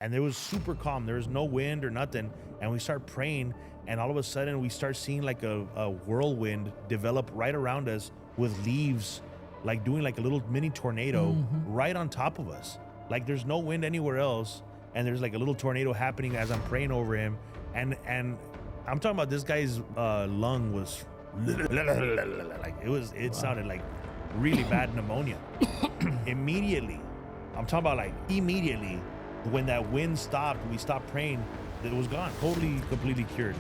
and it was super calm. There was no wind or nothing. And we start praying, and all of a sudden we start seeing like a whirlwind develop right around us with leaves, like doing like a little mini tornado right on top of us. Like there's no wind anywhere else, and there's like a little tornado happening as I'm praying over him. And I'm talking about this guy's lung was like it sounded like really bad pneumonia. Immediately, I'm talking about like immediately when that wind stopped, we stopped praying, it was gone, totally completely cured.